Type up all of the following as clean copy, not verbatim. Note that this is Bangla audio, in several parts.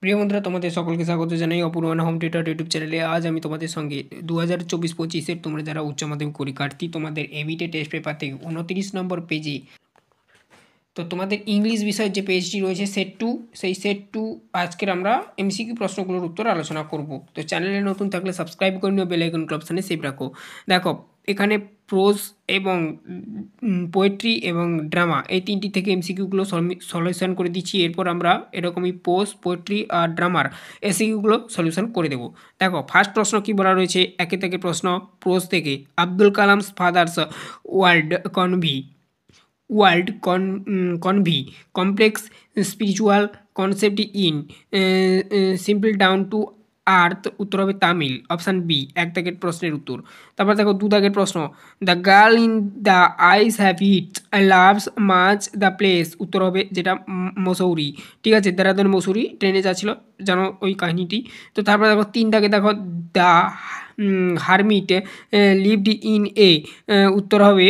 প্রিয় বন্ধুরা, তোমাদের সকলকে স্বাগত জানাই অপূর্বানা হোম থিয়েটার ইউটিউব চ্যানেলে। আজ আমি তোমাদের সঙ্গে 2024-25-এর তোমরা যারা উচ্চ মাধ্যমিক পরীক্ষার্থী, তোমাদের এবিটে টেস্ট পেপার থেকে 29 নম্বর পেজে তো তোমাদের ইংলিশ বিষয়ের যে পেজটি রয়েছে সেট টু, সেই সেট টু আজকের আমরা এমসিকিউ প্রশ্নগুলোর উত্তর আলোচনা করব। তো চ্যানেলে নতুন থাকলে সাবস্ক্রাইব করে নিও, বেল আইকন অপশানে সেভ রাখো। দেখো, এখানে প্রোজ এবং পোয়েট্রি এবং ড্রামা এই তিনটি থেকে এমসিকিউগুলো সলিউশন করে দিচ্ছি। এরপর আমরা এরকমই পোজ, পোয়েট্রি আর ড্রামার এসিকিউগুলো সলিউশন করে দেবো। দেখো, ফার্স্ট প্রশ্ন কি বলা রয়েছে, একে থেকে প্রশ্ন প্রোজ থেকে। Abdul Kalam's father's world convey complex spiritual concept in simple down to আর্থ। উত্তর হবে তামিল, অপশান বি এক দাগের প্রশ্নের উত্তর। তারপর দেখো দু দাগের প্রশ্ন, the girl in the eyes have it loves much the place. উত্তর হবে যেটা মসৌরি, ঠিক আছে, দেরাদুন মসৌরি ট্রেনে যাচ্ছিল, জানো ওই কাহিনীটি। তো তারপর দেখো তিন দাগে দেখো the hermit lived in a. উত্তর হবে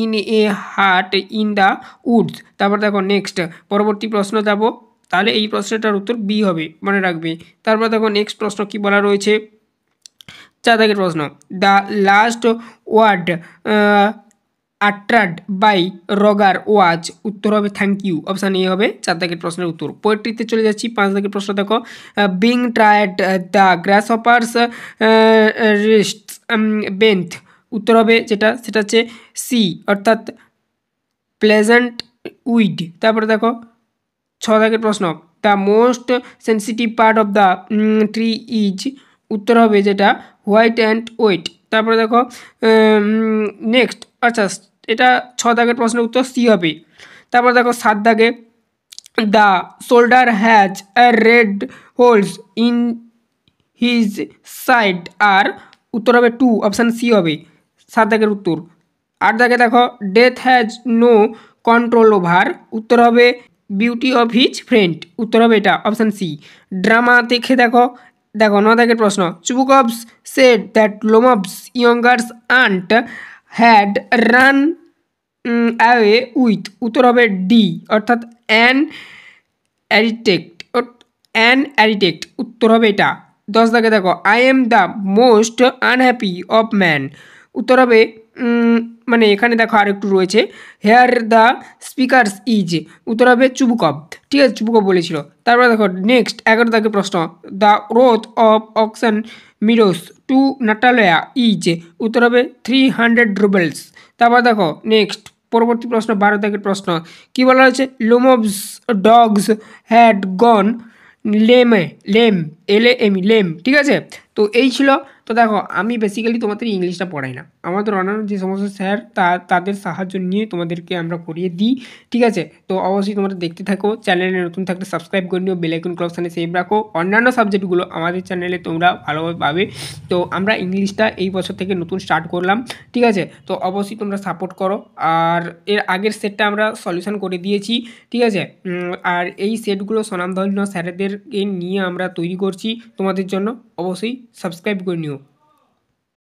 ইন এ হাট ইন দ্য উডস। তারপর দেখো নেক্সট পরবর্তী প্রশ্ন যাবো, তাহলে এই প্রশ্নটার উত্তর বি হবে, মনে রাখবে। তারপর দেখো নেক্সট প্রশ্ন কি বলা রয়েছে, চার দাগের প্রশ্ন, the last word আট্রাড by Roger ওয়াজ। উত্তর হবে থ্যাংক ইউ, অপশান এ হবে চার দাগের প্রশ্নের উত্তর। পোয়েট্রিতে চলে যাচ্ছি, পাঁচ দাগের প্রশ্ন দেখো, being tried the grasshoppers wrist bent. উত্তর হবে সেটা হচ্ছে সি, অর্থাৎ প্লেজেন্ট উইড। তারপরে দেখো ছ দাগের প্রশ্ন, the most sensitive part of the tree is. উত্তর হবে যেটা হোয়াইট অ্যান্ড ওয়েট। তারপরে দেখো নেক্সট, আচ্ছা এটা ছ দাগের প্রশ্নের উত্তর সি হবে। তারপর দেখো সাত দাগে, the shoulder has red holes in his side আর। উত্তর হবে টু, অপশান সি হবে সাত দাগের উত্তর। আট দাগে দেখো, death has no control over. উত্তর হবে বিউটি অফ হিজ ফ্রেন্ড। উত্তর হবে এটা, অপশান সি। ড্রামা দেখে দেখো ন দাগের প্রশ্ন, Chubukov's said that Lomov's youngers aunt had run away with. উত্তর হবে ডি, অর্থাৎ অ্যান অ্যারিটেক্ট। উত্তর হবে এটা। দশ দাগে দেখো, I am the most unhappy of man. উত্তর হবে মানে এখানে দেখো আরেকটু রয়েছে, হেয়ার দ্য স্পিকার্স ইজ। উত্তর হবে চুবুকভ, ঠিক আছে, চুবুকভ বলেছিল। তারপরে দেখো নেক্সট এগারো দাগের প্রশ্ন, the worth of oxen meadows to Natalya is. উত্তর হবে 300 রুবেলস। তারপর দেখো নেক্সট পরবর্তী প্রশ্ন বারো দাগের প্রশ্ন, কি বলা হয়েছে, Lomov's dogs had gone lame lame, ঠিক আছে। তো এই ছিল। তো দেখো, আমি বেসিক্যালি তোমাদের ইংলিশটা পড়াই না, আমাদের অন্যান্য যে সমস্ত স্যার তাদের সাহায্য নিয়ে তোমাদেরকে আমরা করিয়ে দিই, ঠিক আছে। তো অবশ্যই তোমরা দেখতে থাকো, চ্যানেলে নতুন থাকলে সাবস্ক্রাইব করে নিও, বেল আইকন অপশানে সেভ রাখো। অন্যান্য সাবজেক্টগুলো আমাদের চ্যানেলে তোমরা ভালোভাবে পাবে। তো আমরা ইংলিশটা এই বছর থেকে নতুন স্টার্ট করলাম, ঠিক আছে। তো অবশ্যই তোমরা সাপোর্ট করো। আর এর আগের সেটটা আমরা সলিউশন করে দিয়েছি, ঠিক আছে। আর এই সেটগুলো স্বনামধন্য স্যারেদেরকে নিয়ে আমরা তৈরি করছি তোমাদের জন্য, অবশ্যই সাবস্ক্রাইব করে নিও।